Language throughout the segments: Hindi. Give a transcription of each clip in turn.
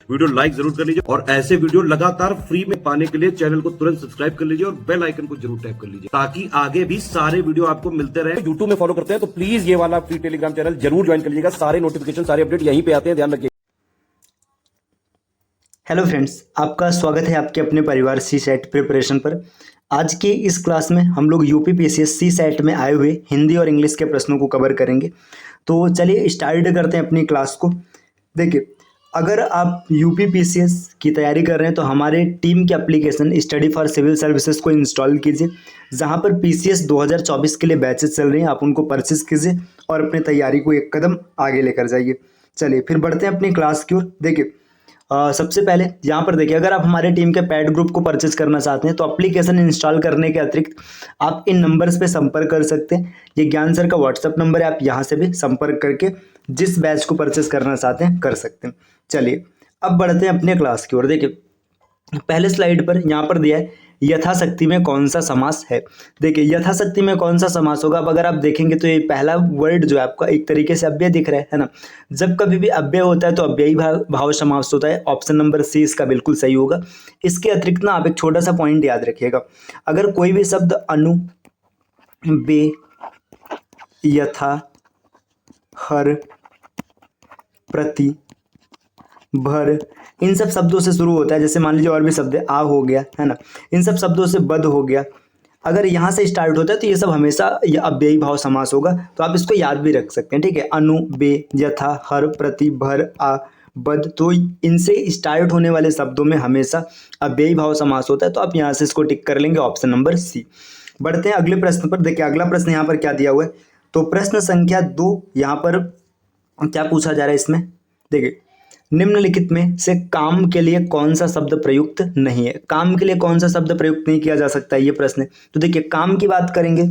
वीडियो लाइक जरूर कर लीजिए और ऐसे वीडियो लगातार फ्री में पाने के लिए चैनल को तुरंत सब्सक्राइब कर लीजिए और बेल आइकन को जरूर टैप कर लीजिए ताकि आगे भी सारे वीडियो आपको मिलते रहे। यूट्यूब में फॉलो करते हैं तो प्लीज ये वाला फ्री टेलीग्राम चैनल जरूर ज्वाइन कर लीजिएगा। सारे नोटिफिकेशन सारे अपडेट यहीं पे आते हैं, ध्यान रखिए। हेलो फ्रेंड्स, आपका स्वागत है आपके अपने परिवार सी सेट प्रिपरेशन पर। आज के इस क्लास में हम लोग यूपी पीसीएस सी सेट में आए हुए हिंदी और इंग्लिश के प्रश्नों को कवर करेंगे। तो चलिए स्टार्ट करते हैं अपनी क्लास को। देखिए, अगर आप यूपी पीसीएस की तैयारी कर रहे हैं तो हमारे टीम के application study for civil services को इंस्टॉल कीजिए, जहां पर पीसीएस 2024 के लिए बैचेस चल रहे हैं। आप उनको परचेज कीजिए और अपनी तैयारी को एक कदम आगे लेकर जाइए। चलिए फिर बढ़ते हैं अपनी क्लास की ओर। देखिए, सबसे पहले यहाँ पर देखिए, अगर आप हमारे टीम के पैड ग्रुप को परचेज करना चाहते हैं तो एप्लीकेशन इंस्टॉल करने के अतिरिक्त आप इन नंबर्स पे संपर्क कर सकते हैं। ये ज्ञान सर का व्हाट्सएप नंबर है, आप यहाँ से भी संपर्क करके जिस बैच को परचेज करना चाहते हैं कर सकते हैं। चलिए अब बढ़ते हैं अपने क्लास की ओर। देखिए, पहले स्लाइड पर यहाँ पर दिया है यथाशक्ति में कौन सा समास है। देखिए, यथाशक्ति में कौन सा समास होगा। अब अगर आप देखेंगे तो ये पहला वर्ड जो है आपका एक तरीके से अव्यय दिख रहा है ना। जब कभी भी अव्यय होता है तो अव्ययी भाव समास होता है। ऑप्शन नंबर सी इसका बिल्कुल सही होगा। इसके अतिरिक्त ना आप एक छोटा सा पॉइंट याद रखिएगा, अगर कोई भी शब्द अनु, बे, यथा, हर, प्रति, भर, इन सब शब्दों से शुरू होता है। जैसे मान लीजिए और भी शब्द आ हो गया है ना, इन सब शब्दों से बद हो गया। अगर यहाँ से स्टार्ट होता है तो ये सब हमेशा अव्ययी भाव समास होगा। तो आप इसको याद भी रख सकते हैं, ठीक है। अनु, बे, यथा, हर, प्रति, भर, आ, बद, तो इनसे स्टार्ट होने वाले शब्दों में हमेशा अव्ययी भाव समास होता है। तो आप यहाँ से इसको टिक कर लेंगे, ऑप्शन नंबर सी। बढ़ते हैं अगले प्रश्न पर। देखिए, अगला प्रश्न यहाँ पर क्या दिया हुआ है। तो प्रश्न संख्या 2 यहाँ पर क्या पूछा जा रहा है इसमें। देखिए, निम्नलिखित में से काम के लिए कौन सा शब्द प्रयुक्त नहीं है। काम के लिए कौन सा शब्द प्रयुक्त नहीं किया जा सकता है, ये प्रश्न है। तो देखिए, काम की बात करेंगे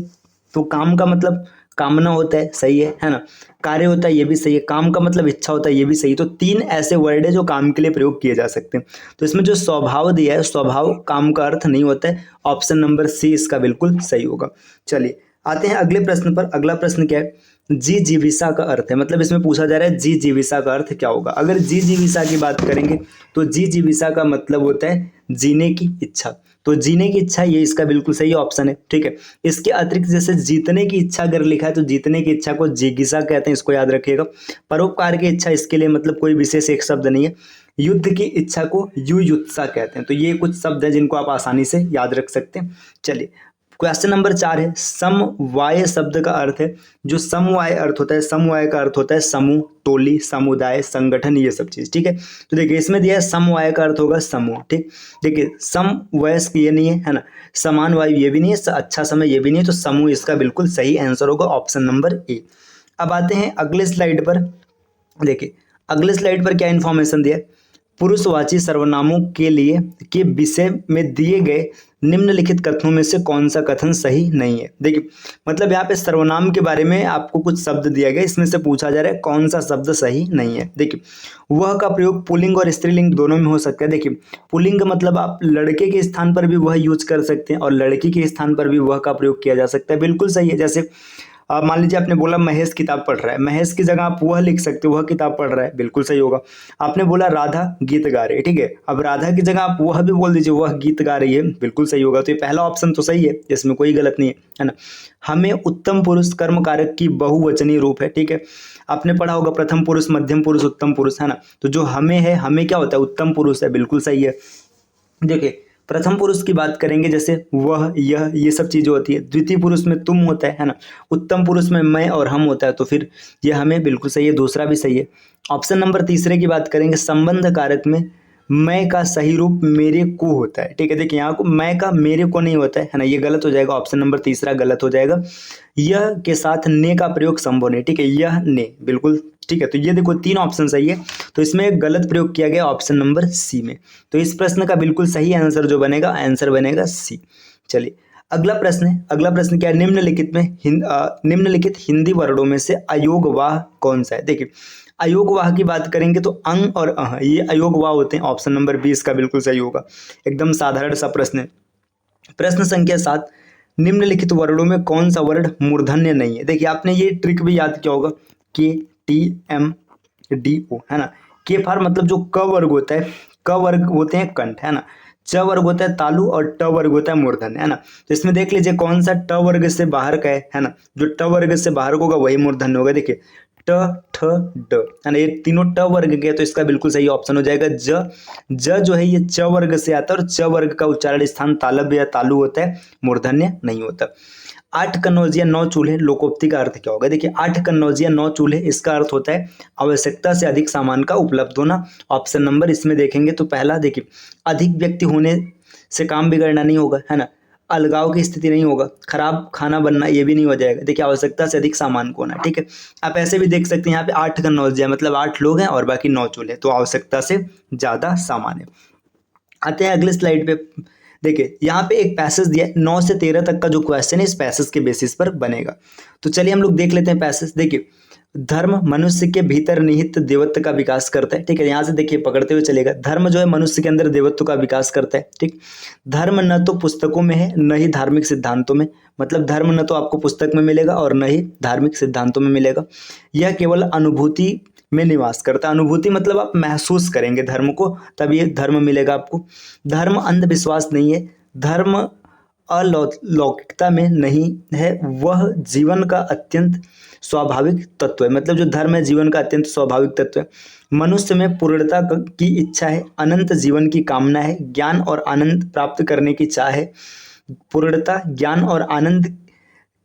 तो काम का मतलब कामना होता है, सही है ना। कार्य होता है, ये भी सही है। काम का मतलब इच्छा होता है, ये भी सही है। तो 3 ऐसे वर्ड है जो काम के लिए प्रयोग किए जा सकते हैं। तो इसमें जो स्वभाव दिया है, स्वभाव काम का अर्थ नहीं होता है। ऑप्शन नंबर सी इसका बिल्कुल सही होगा। चलिए आते हैं अगले प्रश्न पर। अगला प्रश्न क्या है, जी जीविसा का अर्थ है। मतलब इसमें पूछा जा रहा है जी जीविसा का अर्थ क्या होगा। अगर जी जीविसा की बात करेंगे तो जी जीविसा का मतलब होता है जीने की इच्छा। तो जीने की इच्छा, ये इसका बिल्कुल सही ऑप्शन है, ठीक है। इसके अतिरिक्त जैसे जीतने की इच्छा अगर लिखा है तो जीतने की इच्छा को जिज्ञासा कहते हैं, इसको याद रखिएगा। परोपकार की इच्छा, इसके लिए मतलब कोई विशेष एक शब्द नहीं है। युद्ध की इच्छा को युयुत्सा कहते हैं। तो ये कुछ शब्द हैं जिनको आप आसानी से याद रख सकते हैं। चलिए क्वेश्चन नंबर 4 है, समवाय शब्द का अर्थ है। जो समवाय अर्थ होता है, समवाय का अर्थ होता है समूह, टोली, समुदाय, संगठन, ये सब चीज, ठीक है। तो देखिए, इसमें दिया है समवाय का अर्थ होगा समूह, ठीक। देखिए, समवयस्क ये नहीं है ना, समान वायु ये भी नहीं है, अच्छा समय ये भी नहीं है। तो समूह इसका बिल्कुल सही आंसर होगा, ऑप्शन नंबर ए। अब आते हैं अगले स्लाइड पर। देखिए, अगले स्लाइड पर क्या इंफॉर्मेशन दिया है। पुरुषवाची सर्वनामों के लिए के विषय में दिए गए निम्नलिखित कथनों में से कौन सा कथन सही नहीं है। देखिए, मतलब यहाँ पे सर्वनाम के बारे में आपको कुछ शब्द दिया गया, इसमें से पूछा जा रहा है कौन सा शब्द सही नहीं है। देखिए, वह का प्रयोग पुल्लिंग और स्त्रीलिंग दोनों में हो सकता है। देखिए, पुल्लिंग मतलब आप लड़के के स्थान पर भी वह यूज कर सकते हैं और लड़की के स्थान पर भी वह का प्रयोग किया जा सकता है, बिल्कुल सही है। जैसे मान लीजिए आपने बोला महेश किताब पढ़ रहा है, महेश की जगह आप वह लिख सकते हो, वह किताब पढ़ रहा है, बिल्कुल सही होगा। आपने बोला राधा गीत गा रही है, ठीक है। अब राधा की जगह आप वह भी बोल दीजिए, वह गीत गा रही है, बिल्कुल सही होगा। तो ये पहला ऑप्शन तो सही है, इसमें कोई गलत नहीं है ना। हमें उत्तम पुरुष कर्म कारक की बहुवचनीय रूप है, ठीक है। आपने पढ़ा होगा प्रथम पुरुष, मध्यम पुरुष, उत्तम पुरुष, है ना। तो जो हमें है, हमें क्या होता है, उत्तम पुरुष है, बिल्कुल सही है। देखिए, प्रथम पुरुष की बात करेंगे जैसे वह, यह, ये सब चीजें होती है। द्वितीय पुरुष में तुम होता है ना। उत्तम पुरुष में मैं और हम होता है। तो फिर ये हमें बिल्कुल सही है, दूसरा भी सही है। ऑप्शन नंबर तीसरे की बात करेंगे, संबंध कारक में मैं का सही रूप मेरे को होता है, ठीक है। देखिए, यहाँ को मैं का मेरे को नहीं होता है ना, ये गलत हो जाएगा। ऑप्शन नंबर तीसरा गलत हो जाएगा। यह के साथ ने का प्रयोग संभव नहीं, ठीक है। यह ने, बिल्कुल ठीक है। तो ये देखो 3 ऑप्शन सही है, तो इसमें गलत प्रयोग किया गया ऑप्शन नंबर सी में। तो इस प्रश्न का बिल्कुल सही आंसर जो बनेगा, आंसर बनेगा सी। चलिए अगला प्रश्न है। अगला प्रश्न क्या है, निम्नलिखित हिंदी वर्णों में से अयोगवाह कौन सा है। देखिए, अयोगवाह की बात करेंगे तो अंग और अह, ये अयोगवाह होते हैं। ऑप्शन नंबर 20 का बिल्कुल सही होगा। एकदम साधारण सा प्रश्न है। प्रश्न संख्या 7, निम्नलिखित वर्णों में कौन सा वर्ण मूर्धन्य नहीं है। देखिए, आपने ये ट्रिक भी याद किया होगा, KTMDO, है ना। के फार मतलब जो क वर्ग होता है, क वर्ग होते हैं कंठ, है ना, च वर्ग होता है तालु और ट वर्ग होता है मूर्धन्य, है ना। तो इसमें देख लीजिए कौन सा ट वर्ग से बाहर का है ना, जो ट वर्ग से बाहर होगा वही मूर्धन्य होगा। देखिए ट ठ ड, है ना, ये तीनों ट वर्ग के, तो इसका बिल्कुल सही ऑप्शन हो जाएगा ज जो है ये च वर्ग से आता है, और च वर्ग का उच्चारण स्थान तालब या तालु होता है, मूर्धन्य नहीं होता। 8 कन्नौज या 9 चूल्हे लोकोक्ति का अर्थ क्या होगा? देखिए 8 कन्नौज या 9 चूल्हे, इसका अर्थ होता है आवश्यकता से अधिक सामान का उपलब्ध होना। ऑप्शन नंबर इसमें देखेंगे तो पहला देखिए अधिक व्यक्ति होने से काम बिगड़ना नहीं होगा, है ना, अलगाव की स्थिति नहीं होगा, खराब खाना बनना ये भी नहीं हो जाएगा। देखिए आवश्यकता से अधिक सामान को होना, ठीक है। आप ऐसे भी देख सकते हैं यहाँ पे 8 कन्नौज है मतलब 8 लोग हैं और बाकी 9 चूल्हे, तो आवश्यकता से ज्यादा सामान है। आते हैं अगले स्लाइड पे। देखिए यहाँ पे एक पैसेज दिया है, 9 से 13 तक का जो क्वेश्चन है इस पैसेज के बेसिस पर बनेगा। तो चलिए हम लोग देख लेते हैं पैसेज। देखिए धर्म मनुष्य के भीतर निहित देवत्व का विकास करता है, ठीक है। यहाँ से देखिए पकड़ते हुए चलेगा, धर्म जो है मनुष्य के अंदर देवत्व का विकास करता है, ठीक। धर्म न तो पुस्तकों में है न ही धार्मिक सिद्धांतों में, मतलब धर्म न तो आपको पुस्तक में मिलेगा और न ही धार्मिक सिद्धांतों में मिलेगा। यह केवल अनुभूति में निवास करता है। अनुभूति मतलब आप महसूस करेंगे धर्म को, तब ये धर्म मिलेगा आपको। धर्म अंधविश्वास नहीं है, धर्म अलौकिकता में नहीं है, वह जीवन का अत्यंत स्वाभाविक तत्व है, मतलब जो धर्म है जीवन का अत्यंत स्वाभाविक तत्व है। मनुष्य में पूर्णता की इच्छा है, अनंत जीवन की कामना है, ज्ञान और आनंद प्राप्त करने की चाह है। पूर्णता ज्ञान और आनंद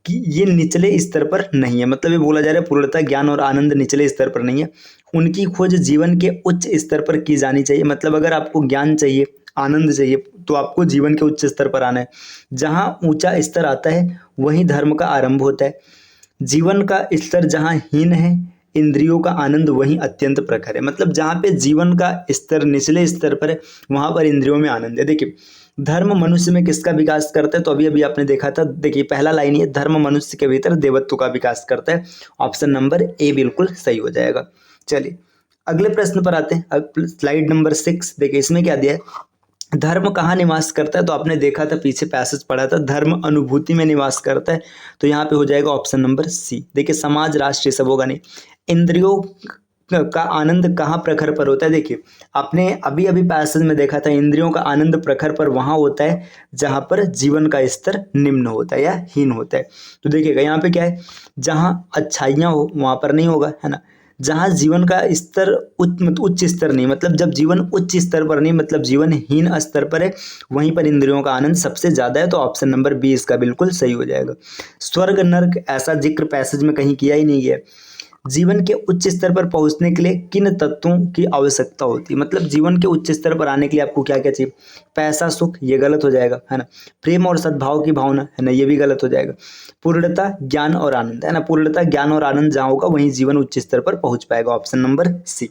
कि ये निचले स्तर पर नहीं है, मतलब ये बोला जा रहा है पूर्णता ज्ञान और आनंद निचले स्तर पर नहीं है, उनकी खोज जीवन के उच्च स्तर पर की जानी चाहिए। मतलब अगर आपको ज्ञान चाहिए, आनंद चाहिए, तो आपको जीवन के उच्च स्तर पर आना है। जहाँ ऊंचा स्तर आता है वहीं धर्म का आरंभ होता है। जीवन का स्तर जहाँ हीन है, इंद्रियों का आनंद वहीं अत्यंत प्रखर है। मतलब जहाँ पे जीवन का स्तर निचले स्तर पर है वहां पर इंद्रियों में आनंद है। देखिए धर्म मनुष्य में किसका विकास करता है? तो अभी अभी आपने देखा था, देखिए पहला लाइन ये धर्म मनुष्य के भीतर देवत्व का विकास करता है। ऑप्शन नंबर ए बिल्कुल सही हो जाएगा। चलिए अगले प्रश्न पर आते हैं, स्लाइड नंबर 6। देखिए इसमें क्या दिया है, धर्म कहाँ निवास करता है? तो आपने देखा था, पीछे पैसेज पढ़ा था, धर्म अनुभूति में निवास करता है, तो यहाँ पे हो जाएगा ऑप्शन नंबर सी। देखिए समाज राष्ट्र ये सब होगा नहीं। इंद्रियों का आनंद कहाँ प्रखर पर होता है? देखिए आपने अभी अभी पैसेज में देखा था, इंद्रियों का आनंद प्रखर पर वहां होता है जहां पर जीवन का स्तर निम्न होता है या हीन होता है। तो देखिएगा यहाँ पे क्या है, जहां अच्छाइयाँ हो वहां पर नहीं होगा, है ना। जहाँ जीवन का स्तर उच्च स्तर नहीं, मतलब जब जीवन उच्च स्तर पर नहीं, मतलब जीवन हीन स्तर पर है, वहीं पर इंद्रियों का आनंद सबसे ज्यादा है। तो ऑप्शन नंबर बी इसका बिल्कुल सही हो जाएगा। स्वर्ग नर्क ऐसा जिक्र पैसेज में कहीं किया ही नहीं है। जीवन के उच्च स्तर पर पहुंचने के लिए किन तत्वों की आवश्यकता होती है? मतलब जीवन के उच्च स्तर पर आने के लिए आपको क्या क्या चाहिए? पैसा, सुख, ये गलत हो जाएगा, है ना। प्रेम और सद्भाव की भावना, है ना, ये भी गलत हो जाएगा। पूर्णता ज्ञान और आनंद, है ना, पूर्णता ज्ञान और आनंद जहाँ होगा वहीं जीवन उच्च स्तर पर पहुंच पाएगा। Option number C.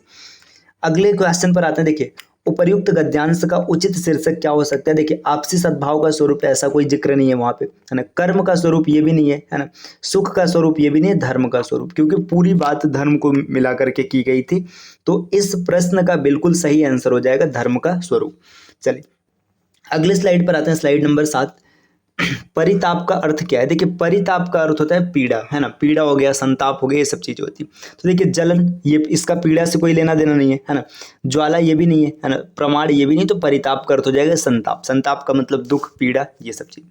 अगले क्वेश्चन पर आते हैं। देखिए उपर्युक्त गद्यांश का उचित शीर्षक क्या हो सकता है? देखिए आपसी सद्भाव का स्वरूप ऐसा कोई जिक्र नहीं है वहां पे, है ना। कर्म का स्वरूप ये भी नहीं है ना। सुख का स्वरूप ये भी नहीं है, धर्म का स्वरूप, क्योंकि पूरी बात धर्म को मिला करके की गई थी। तो इस प्रश्न का बिल्कुल सही आंसर हो जाएगा धर्म का स्वरूप। चलिए अगले स्लाइड पर आते हैं, स्लाइड नंबर 7। परिताप का अर्थ क्या है? देखिए परिताप का अर्थ होता है पीड़ा, है ना। पीड़ा हो गया, संताप हो गया, ये सब चीजें होती है। तो देखिए जलन, ये इसका पीड़ा से कोई लेना देना नहीं है ना। ज्वाला ये भी नहीं है ना। प्रमाण ये भी नहीं। तो परिताप का अर्थ हो जाएगा संताप। संताप का मतलब दुख, पीड़ा, ये सब चीज।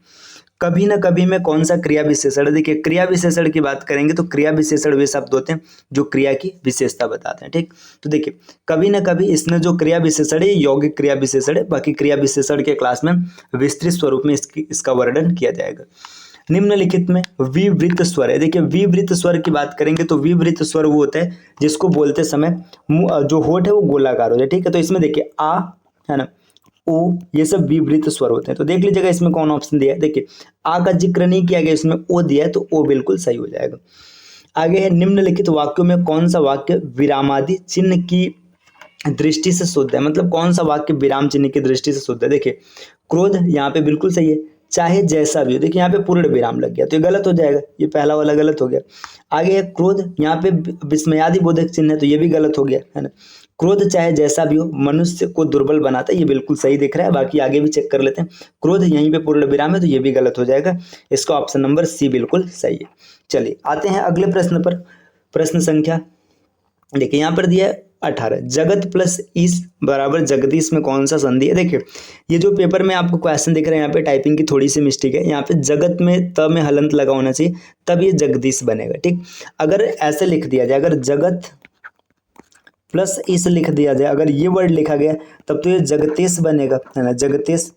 कभी ना कभी में कौन सा क्रिया विशेषण है? देखिए क्रिया विशेषण की बात करेंगे तो क्रिया विशेषण वे शब्द होते हैं जो क्रिया की विशेषता बताते हैं, ठीक। तो देखिए कभी ना कभी, इसमें जो क्रिया विशेषण है यौगिक क्रिया विशेषण है। बाकी क्रिया विशेषण के क्लास में विस्तृत स्वरूप में इसका वर्णन किया जाएगा। निम्नलिखित में विवृत स्वर है। देखिए विवृत स्वर की बात करेंगे तो विवृत स्वर वो होता है जिसको बोलते समय जो होठ है वो गोलाकार हो जाए, ठीक है। तो इसमें देखिए आ, है ना, ओ, ये सब विवृत स्वर होते हैं। तो देख लीजिएगा इसमें कौन ऑप्शन दिया है। देखिए आ का जिक्र नहीं किया गया, इसमें ओ दिया है, तो ओ बिल्कुल सही हो जाएगा। आगे है निम्नलिखित वाक्यों में कौन सा वाक्य विरामादि चिन्ह की दृष्टि से शुद्ध है? मतलब कौन सा वाक्य विराम चिन्ह की दृष्टि से शुद्ध है? देखिए क्रोध यहाँ पे बिल्कुल सही है, चाहे जैसा भी हो। देखिए यहाँ पे पूर्ण विराम लग गया तो ये गलत हो जाएगा, ये पहला वाला गलत हो गया। आगे है क्रोध, यहाँ पे विस्मयादि बोधक चिन्ह है तो ये भी गलत हो गया, है ना। क्रोध चाहे जैसा भी हो मनुष्य को दुर्बल बनाता है, ये बिल्कुल सही दिख रहा है। बाकी आगे भी चेक कर लेते हैं। क्रोध यहीं पे पूर्ण विराम है तो ये भी गलत हो जाएगा। इसका ऑप्शन नंबर सी बिल्कुल सही है। चलिए आते हैं अगले प्रश्न पर, प्रश्न संख्या। देखिए यहाँ पर दिया है 18। जगत प्लस ईस बराबर जगदीश में कौन सा संधि है? देखिए ये जो पेपर में आपको क्वेश्चन दिख रहे हैं, यहाँ पे टाइपिंग की थोड़ी सी मिस्टेक है, यहाँ पे जगत में त में हलंत लगा होना चाहिए, तब ये जगदीश बनेगा। ठीक, अगर ऐसे लिख दिया जाए, अगर जगत प्लस ईस लिख दिया जाए, अगर ये वर्ड लिखा गया तब तो ये जगतेश बनेगा, है ना, जगतेश।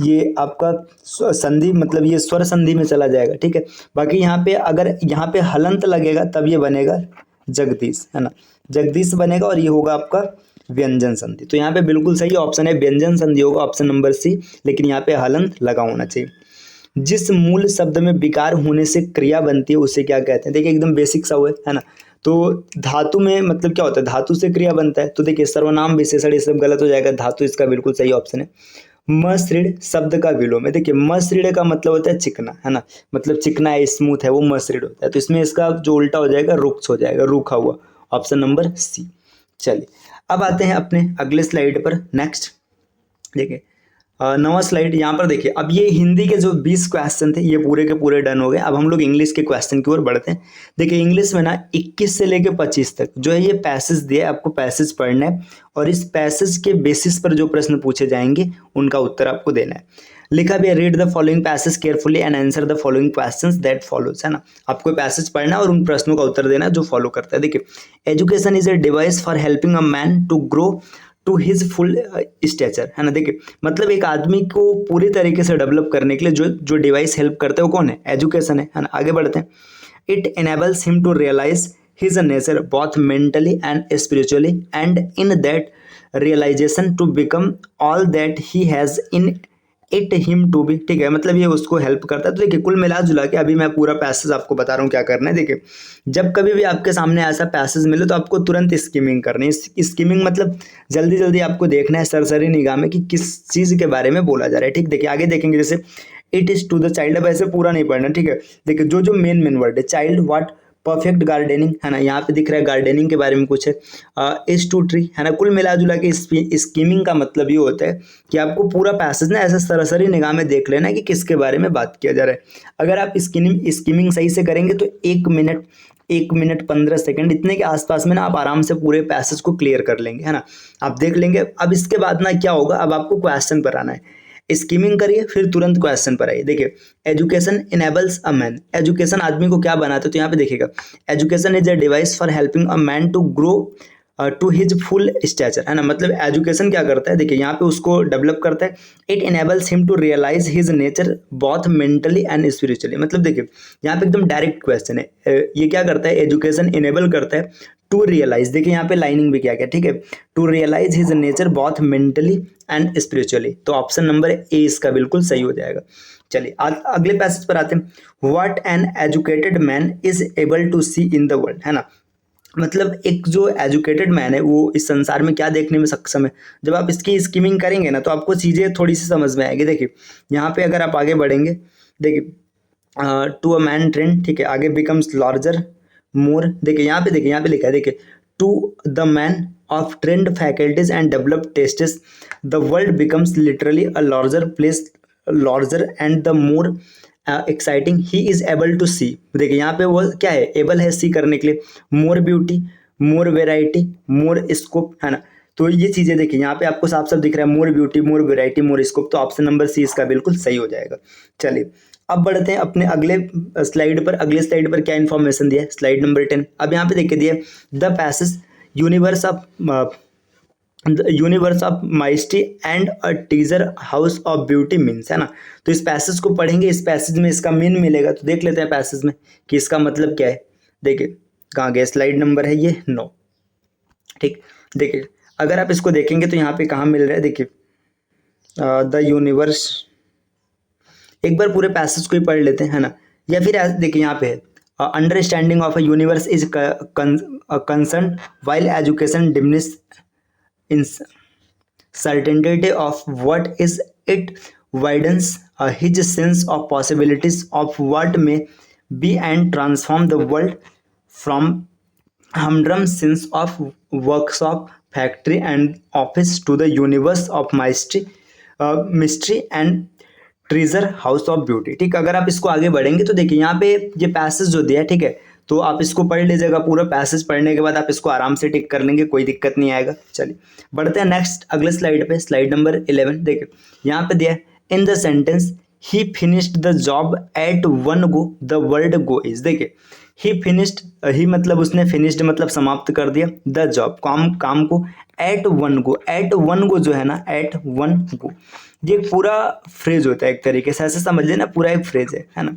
ये आपका संधि मतलब ये स्वर संधि में चला जाएगा। ठीक है, बाकी यहाँ पे अगर यहाँ पे हलंत लगेगा तब ये बनेगा जगदीश, है ना, जगदीश बनेगा और ये होगा आपका व्यंजन संधि। तो यहाँ पे बिल्कुल सही ऑप्शन है, व्यंजन संधि होगा ऑप्शन नंबर सी, लेकिन यहाँ पे हलंत लगा होना चाहिए। जिस मूल शब्द में विकार होने से क्रिया बनती है उसे क्या कहते हैं? देखिए एकदम बेसिक सा हुआ है ना। तो धातु में मतलब क्या होता है, धातु से क्रिया बनता है। तो देखिए सर्वनाम विशेषण ये सब गलत हो जाएगा, धातु इसका बिल्कुल सही ऑप्शन है। मसृण शब्द का विलोम है। देखिए मसृण का मतलब होता है चिकना, है ना, मतलब चिकना है, स्मूथ है, वो मसृण होता है। तो इसमें इसका जो उल्टा हो जाएगा रुक्ष हो जाएगा, रूखा हुआ, ऑप्शन नंबर सी। चलिए अब आते हैं अपने अगले स्लाइड पर। नेक्स्ट देखिए नवा स्लाइड यहाँ पर देखिए। अब ये हिंदी के जो 20 क्वेश्चन थे ये पूरे के पूरे डन हो गए। अब हम लोग इंग्लिश के क्वेश्चन की ओर बढ़ते हैं। देखिए इंग्लिश में ना 21 से लेके 25 तक जो है ये पैसेज दिया है, आपको पैसेज पढ़ना है और इस पैसेज के बेसिस पर जो प्रश्न पूछे जाएंगे उनका उत्तर आपको देना है। लिखा भी है read the following passage carefully and answer the following questions that follows, है ना, आपको पैसेज पढ़ना है और उन प्रश्नों का उत्तर देना है जो फॉलो करता है। देखिए education is a device for helping a man to grow to his full stature, है ना। देखिए मतलब एक आदमी को पूरी तरीके से डेवलप करने के लिए जो डिवाइस हेल्प करता है वो कौन है? एजुकेशन है ना। आगे बढ़ते हैं। It enables him to realise his nature both mentally and spiritually and in that realisation to become all that he has in it him to be. ठीक है, मतलब ये उसको हेल्प करता है। तो देखिए कुल मिला जुला के अभी मैं पूरा पैसेज आपको बता रहा हूँ क्या करना है। देखिए जब कभी भी आपके सामने ऐसा पैसेज मिले तो आपको तुरंत स्कीमिंग करनी है। स्कीमिंग मतलब जल्दी जल्दी आपको देखना है सरसरी निगाह में कि किस चीज़ के बारे में बोला जा रहा है। ठीक, देखिए आगे देखेंगे जैसे it is to the child. अब ऐसे पूरा नहीं पढ़ना, ठीक है। देखिए जो मेन वर्ड है, चाइल्ड, व्हाट, परफेक्ट गार्डनिंग, है ना, यहाँ पे दिख रहा है गार्डनिंग के बारे में कुछ है, इज टू ट्री, है ना। कुल मिला जुला के स्कीमिंग का मतलब ये होता है कि आपको पूरा पैसेज ना ऐसे सरसरी निगाह में देख लेना है कि किसके बारे में बात किया जा रहा है। अगर आप स्कीमिंग सही से करेंगे तो 1 मिनट 15 सेकंड इतने के आसपास में ना आप आराम से पूरे पैसेज को क्लियर कर लेंगे, है ना, आप देख लेंगे। अब इसके बाद ना क्या होगा, अब आपको क्वेश्चन पर आना है। स्कीमिंग करिए फिर तुरंत क्वेश्चन पर आइए। देखिए education enables a man, education आदमी को क्या बनाता है? तो यहाँ पे देखिएगा education is a device for helping a man to grow to his full stature, है ना, मतलब एजुकेशन क्या करता है? देखिए यहाँ पे उसको डेवलप करता है। It enables him to realise his nature both mentally and spiritually. मतलब देखिए यहाँ पे एकदम डायरेक्ट क्वेश्चन है। ये क्या करता है? एजुकेशन इनेबल करता है टू रियलाइज, देखिए यहाँ पे लाइनिंग भी क्या क्या, ठीक है, to realise his nature both mentally and spiritually. तो ऑप्शन नंबर ए इसका बिल्कुल सही हो जाएगा। चलिए अगले पैसेज पर आते हैं। What an educated man is able to see in the world, है ना, मतलब एक जो एजुकेटेड मैन है वो इस संसार में क्या देखने में सक्षम है। जब आप इसकी स्कीमिंग करेंगे ना तो आपको चीज़ें थोड़ी सी समझ में आएगी। देखिए यहाँ पे अगर आप आगे बढ़ेंगे, देखिए टू अ मैन ट्रेंड, ठीक है, आगे बिकम्स लार्जर मोर। देखिए यहाँ पे लिखा है, देखिए to the man of trained faculties and developed tastes the world becomes literally a larger place, larger and the more exciting he is able to see. देखिए यहाँ पे वो क्या है, एबल है सी करने के लिए। मोर ब्यूटी, मोर वेराइटी, मोर स्कोप, है ना। तो ये चीज़ें देखिए यहाँ पे आपको साफ साफ दिख रहा है, मोर ब्यूटी, मोर वेराइटी, मोर स्कोप। तो ऑप्शन नंबर सी इसका बिल्कुल सही हो जाएगा। चलिए अब बढ़ते हैं अपने अगले स्लाइड पर। अगले स्लाइड पर क्या इन्फॉर्मेशन दिया है? Slide number 10। अब यहाँ पे देखिए दिया the passage universe of mystery and a teaser house of beauty means, है ना। तो इस पैसेज को पढ़ेंगे, इस पैसेज में इसका मीन मिलेगा। तो देख लेते हैं पैसेज में कि इसका मतलब क्या है। देखिए कहाँ गया, स्लाइड नंबर है ये 9, ठीक। देखिए अगर आप इसको देखेंगे तो यहाँ पे कहाँ मिल रहा है, देखिए द यूनिवर्स। एक बार पूरे पैसेज को ही पढ़ लेते हैं, है ना, या फिर देखिए यहाँ पे है understanding of a universe is concern while education diminish in certainty of what is it widens his sense of possibilities of what may be and transform the world from humdrum sense of workshop, factory and office to the universe of mystery and treasure house of beauty. ठीक, अगर आप इसको आगे बढ़ेंगे तो देखिए यहाँ पे ये पैसेज जो दिया है, ठीक है, तो आप इसको पढ़ लीजिएगा, पूरा पैसेज पढ़ने के बाद आप इसको आराम से टिक कर लेंगे, कोई दिक्कत नहीं आएगा। चलिए बढ़ते हैं नेक्स्ट अगले स्लाइड पे, स्लाइड नंबर 11। देखिए यहाँ पे दिया है in the sentence he finished the job eight one go the word go is. देखिए ही फिनिश्ड, ही मतलब उसने, फिनिश्ड मतलब समाप्त कर दिया, द जॉब काम को, एट वन गो जो है ना, एट वन गो, ये पूरा फ्रेज होता है एक तरीके से, ऐसे समझ लेना पूरा एक फ्रेज है ना।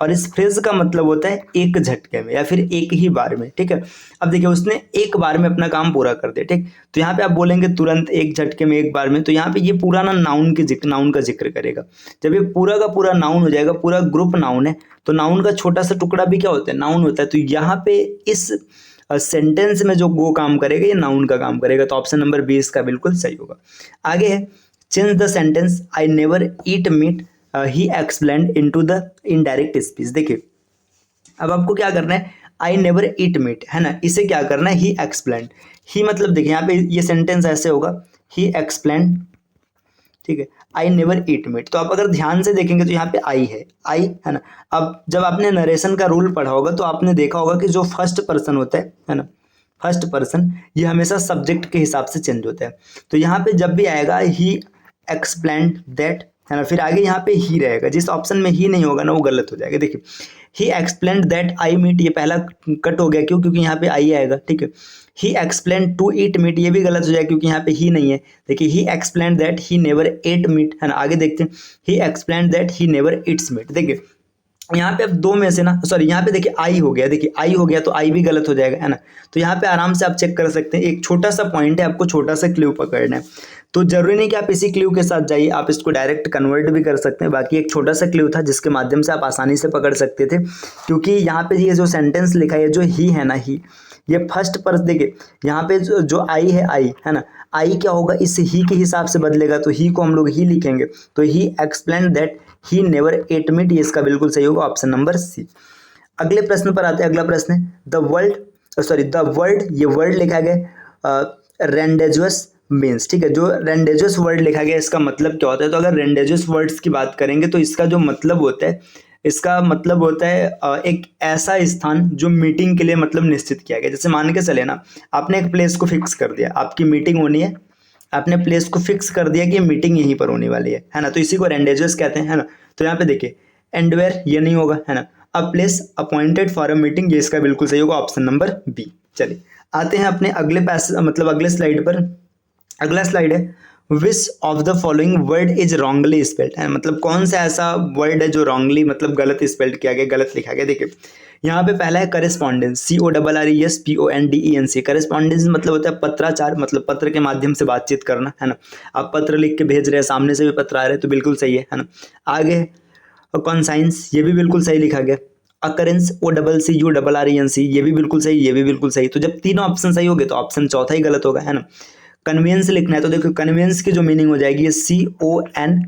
और इस फ्रेज का मतलब होता है एक झटके में या फिर एक ही बार में, ठीक है। अब देखिए उसने एक बार में अपना काम पूरा कर दिया, ठीक। तो यहाँ पे आप बोलेंगे तुरंत, एक झटके में, एक बार में, तो यहाँ पे ये पूरा ना नाउन का जिक्र करेगा। जब ये पूरा का पूरा नाउन हो जाएगा, पूरा ग्रुप नाउन है, तो नाउन का छोटा सा टुकड़ा भी क्या होता है, नाउन होता है। तो यहाँ पे इस सेंटेंस में जो गो काम करेगा ये नाउन का काम करेगा, तो ऑप्शन नंबर बी इसका बिल्कुल सही होगा। आगे है change the sentence I never eat meat he explained into the indirect speech. देखिए अब आपको क्या करना है, आई नेवर ईट मीट है ना, इसे क्या करना है, ही एक्सप्लेन्ड, ही मतलब देखिए यहाँ पे ये सेंटेंस ऐसे होगा, ही एक्सप्लेन्ड, ठीक है, आई नेवर ईट मीट। तो आप अगर ध्यान से देखेंगे तो यहाँ पे आई है ना। अब जब आपने नरेशन का रूल पढ़ा होगा तो आपने देखा होगा कि जो फर्स्ट पर्सन होता है ना, फर्स्ट पर्सन ये हमेशा सब्जेक्ट के हिसाब से चेंज होता है। तो यहाँ पे जब भी आएगा ही एक्सप्लेन्ड दैट है ना, फिर आगे यहाँ पे ही रहेगा, जिस ऑप्शन में ही नहीं होगा ना वो गलत हो जाएगा। देखिए he explained that I meat, ये पहला कट हो गया, क्यों, क्योंकि यहाँ पे आई आएगा, ठीक है। He explained to eat meat, ये भी गलत हो जाएगा क्योंकि यहाँ पे ही नहीं है। देखिए he explained that he never ate meat है ना। आगे देखते हैं he explained that he never eats meat. देखिए यहाँ पे अब दो में से ना, सॉरी यहाँ पे देखिए आई हो गया, देखिए आई हो गया तो आई भी गलत हो जाएगा है ना। तो यहाँ पे आराम से आप चेक कर सकते हैं, एक छोटा सा पॉइंट है, आपको छोटा सा क्लू पकड़ना है। तो जरूरी नहीं कि आप इसी क्लू के साथ जाइए, आप इसको डायरेक्ट कन्वर्ट भी कर सकते हैं। बाकी एक छोटा सा क्लू था जिसके माध्यम से आप आसानी से पकड़ सकते थे, क्योंकि यहाँ पे ये जो सेंटेंस लिखा है, जो ही है ना, ही ये फर्स्ट पर्सन, देखिए यहाँ पे जो आई है ना, आई क्या होगा, इस ही के हिसाब से बदलेगा, तो ही को हम लोग ही लिखेंगे। तो he explain that he never ate meat, ये इसका बिल्कुल सही होगा, ऑप्शन नंबर सी। अगले प्रश्न पर आते हैं। अगला प्रश्न है द वर्ड, ये वर्ड लिखा गया रेंडेजुअस मीन्स, ठीक है। जो रेंडेजुअस वर्ड लिखा गया इसका मतलब क्या होता है, तो अगर रेंडेजुअस वर्ड्स की बात करेंगे तो इसका जो मतलब होता है, इसका मतलब होता है एक ऐसा स्थान जो मीटिंग के लिए मतलब निश्चित किया गया। जैसे मान के चले ना, आपने एक प्लेस को फिक्स कर दिया, आपकी मीटिंग होनी है, आपने प्लेस को फिक्स कर दिया कि मीटिंग यहीं पर होने वाली है ना, तो इसी को रेंडेजुअस कहते हैं, है ना। तो यहाँ पे देखिए एंड वेयर ये नहीं होगा, है ना। A place appointed for a meeting, ये इसका बिल्कुल सही होगा, ऑप्शन नंबर बी। चलिए आते हैं अपने अगले अगले स्लाइड पर। अगला स्लाइड है which of the following word is wrongly spelled, है मतलब कौन सा ऐसा वर्ड है जो रॉन्गली मतलब गलत स्पेल्ड किया गया, गलत लिखा गया। देखिए यहाँ पे पहला है करेस्पॉन्डेंस, CORRESPONDENC। करेस्पॉन्डेंस मतलब होता है पत्राचार, मतलब पत्र के माध्यम से बातचीत करना, है ना। आप पत्र लिख के भेज रहे हैं, सामने से भी पत्र आ रहे हैं, तो बिल्कुल सही है ना। आगे कॉन्साइंस, ये भी बिल्कुल सही लिखा गया। अकरेंस, OCCURRENC, ये भी बिल्कुल सही, ये भी बिल्कुल सही। तो जब तीनों ऑप्शन सही हो गए तो ऑप्शन चौथा ही गलत होगा, है ना। कन्वेंस लिखना है तो देखो कन्वेंस की जो मीनिंग हो जाएगी CONVENIENCE,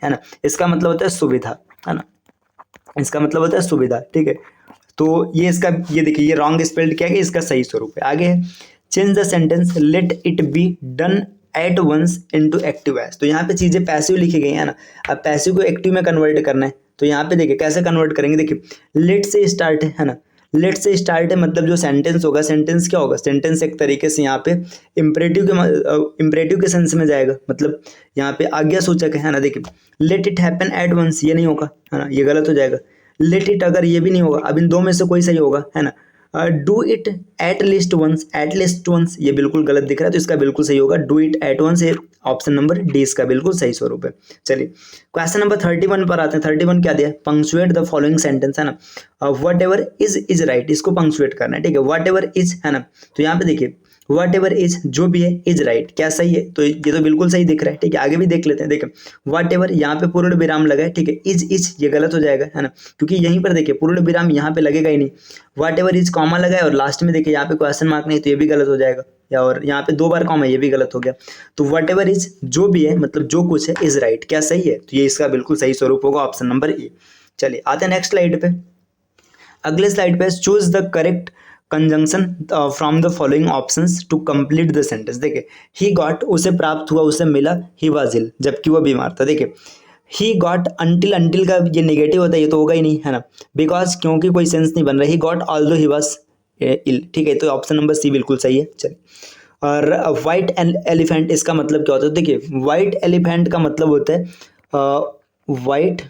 है ना। इसका मतलब होता है सुविधा, है ना, इसका मतलब होता है सुविधा, ठीक है। तो ये इसका, ये देखिए ये रॉन्ग स्पेल्ड किया गया, इसका सही स्वरूप है। आगे है change the sentence let it be done at once into active एस। तो यहाँ पे चीजें पैसिव लिखी गई है ना, अब पैसिव को एक्टिव में कन्वर्ट करना है, तो यहाँ पे देखिए कैसे कन्वर्ट करेंगे। देखिए लेट से स्टार्ट है ना, लेट से स्टार्ट है मतलब जो सेंटेंस होगा, सेंटेंस क्या होगा, सेंटेंस एक तरीके से यहाँ पे इम्परेटिव के सेंस में जाएगा, मतलब यहाँ पे आज्ञा सूचक है ना। देखिए let it happen at once, ये नहीं होगा, है ना, ये गलत हो जाएगा। लेट इट, अगर ये भी नहीं होगा, अब इन दो में से कोई सही होगा, है ना। Do it at least once, ये बिल्कुल गलत दिख रहा है, तो इसका बिल्कुल सही होगा डू इट एट वंस, ये ऑप्शन नंबर डी इसका बिल्कुल सही स्वरूप है। चलिए क्वेश्चन नंबर 31 पर आते हैं। 31 क्या दिया, पंक्चुएट द फॉलोइंग सेंटेंस, है ना। वट एवर इज राइट, इसको पंक्चुएट करना है, ठीक है। वट एवर इज, है ना, तो यहाँ पे देखिए वट एवर इज, जो भी है, इज राइट, क्या सही है, तो ये तो बिल्कुल सही दिख रहा है, ठीक है। आगे भी देख लेते हैं। देखिए वट एवर, यहाँ पे पूर्ण विराम लगा है, ठीक है। इज ये गलत हो जाएगा, है ना, क्योंकि यहीं पर देखिए पूर्ण विराम यहाँ पे लगेगा ही नहीं। वट एवर इज कॉमा लगा है और लास्ट में देखिए यहाँ पे क्वेश्चन मार्क नहीं, तो ये भी गलत हो जाएगा, या और यहाँ पे 2 बार कॉमा, ये भी गलत हो गया। तो वट एवर इज, जो भी है, मतलब जो कुछ है, इज राइट, क्या सही है, तो ये इसका बिल्कुल सही स्वरूप होगा, ऑप्शन नंबर ए। चलिए आते हैं नेक्स्ट स्लाइड पे। अगले स्लाइड पे choose the correct conjunction from the following options to complete the sentence. देखिए ही गॉट, उसे प्राप्त हुआ, उसे मिला, ही वाज इल, जबकि वह बीमार था। देखिए ही गॉट अंटिल का ये नेगेटिव होता है, ये तो होगा ही नहीं, है ना, बिकॉज क्योंकि कोई सेंस नहीं बन रहा, he got although he was ill, ठीक है, तो ऑप्शन नंबर सी बिल्कुल सही है। चलिए, और वाइट एलिफेंट, इसका मतलब क्या होता है, देखिए वाइट एलिफेंट का मतलब होता है वाइट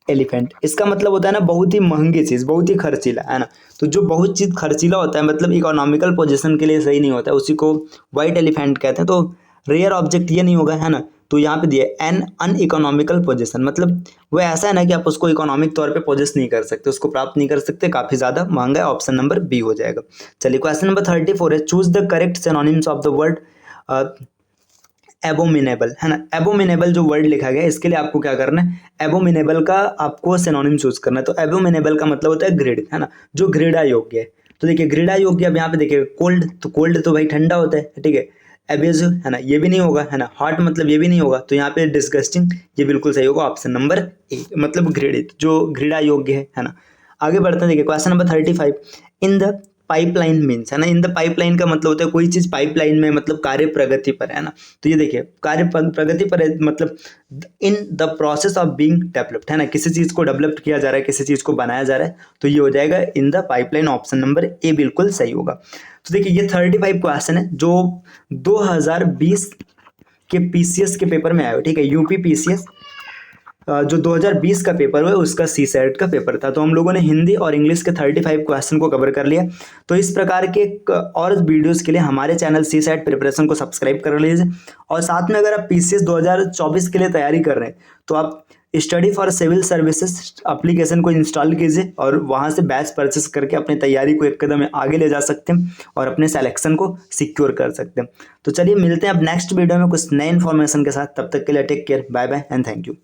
एलिफेंट, इसका मतलब होता है ना बहुत ही महंगी चीज़, बहुत ही खर्चीला, है ना, तो जो बहुत चीज़ खर्चीला होता है मतलब इकोनॉमिकल पोजीशन के लिए सही नहीं होता है, उसी को वाइट एलिफेंट कहते हैं। तो रेयर ऑब्जेक्ट ये नहीं होगा, है ना, तो यहाँ पे दिए एन अनइकोनॉमिकल पोजीशन, मतलब वो ऐसा है ना कि आप उसको इकोनॉमिक तौर पे पोजेस नहीं कर सकते, उसको प्राप्त नहीं कर सकते, काफ़ी ज़्यादा महंगा है, ऑप्शन नंबर बी हो जाएगा। चलिए, क्वेश्चन नंबर 34 है, choose the correct synonyms of the word abominable, है ना, एबोमिनेबल जो वर्ड लिखा गया है इसके लिए आपको क्या करना है, एबोमिनेबल का आपको सिनोनिम चूज करना है। तो एबोमिनेबल का मतलब होता है ग्रिड, है ना, जो घृणा योग्य है। तो देखिए घृणा योग्य, अब यहाँ पे देखिए कोल्ड, तो कोल्ड तो भाई ठंडा होता है, ठीक है, एब्यूजिव, है ना, ये भी नहीं होगा, है ना, हॉट मतलब ये भी नहीं होगा, तो यहाँ पे डिस्गस्टिंग, ये बिल्कुल सही होगा, ऑप्शन नंबर ए, मतलब घृणित, जो घृणा योग्य है ना। आगे बढ़ते हैं, देखिए question number 35, in the pipeline means, है ना, इन द पाइपलाइन का मतलब होता है कोई चीज पाइपलाइन में, मतलब कार्य प्रगति पर, है ना, तो ये देखिए कार्य प्रगति पर है, मतलब in the process of being developed, है ना, किसी चीज को डेवलप किया जा रहा है, किसी चीज को बनाया जा रहा है, तो ये हो जाएगा in the pipeline, option number ए बिल्कुल सही होगा। तो देखिए ये 35 क्वेश्चन है जो 2020 के पीसीएस के पेपर में आए, ठीक है, यूपी पीसीएस जो 2020 का पेपर हुआ उसका सी सेट का पेपर था। तो हम लोगों ने हिंदी और इंग्लिश के 35 क्वेश्चन को कवर कर लिया। तो इस प्रकार के और वीडियोस के लिए हमारे चैनल सी सेट प्रिपरेशन को सब्सक्राइब कर लीजिए, और साथ में अगर आप पीसीएस 2024 के लिए तैयारी कर रहे हैं तो आप study for civil services application को इंस्टॉल कीजिए और वहाँ से बैच परचेस करके अपनी तैयारी को एक कदम आगे ले जा सकते हैं और अपने सिलेक्शन को सिक्योर कर सकते हैं। तो चलिए मिलते हैं अब नेक्स्ट वीडियो में कुछ नए इन्फॉर्मेशन के साथ, तब तक के लिए take care, bye bye and thank you.